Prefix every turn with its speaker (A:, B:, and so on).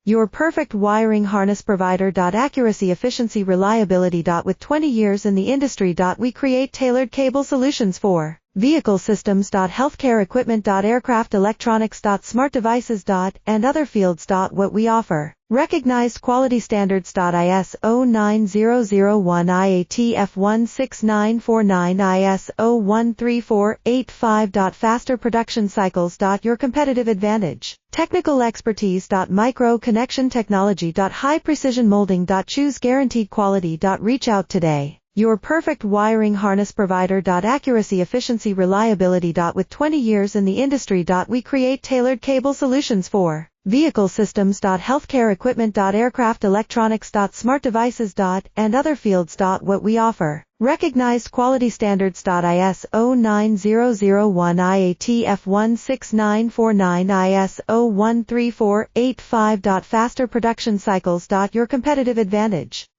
A: Your perfect wiring harness provider. Accuracy, efficiency, reliability. With 20 years in the industry. We create tailored cable solutions for vehicle systems. Healthcare equipment. Aircraft electronics. Smart devices. And other fields. What we offer. Recognized quality standards. ISO 9001 IATF 16949 ISO 13485. Faster production cycles. Your competitive advantage. Technical expertise. Micro connection technology. High precision molding. Choose guaranteed quality. Reach out today. Your perfect wiring harness provider. Accuracy, efficiency, reliability. With 20 years in the industry. We create tailored cable solutions for vehicle systems. Healthcare equipment. Aircraft electronics. Smart devices. And other fields. What we offer. Recognized quality standards. ISO 9001 IATF 16949 ISO 13485. Faster production cycles. Your competitive advantage.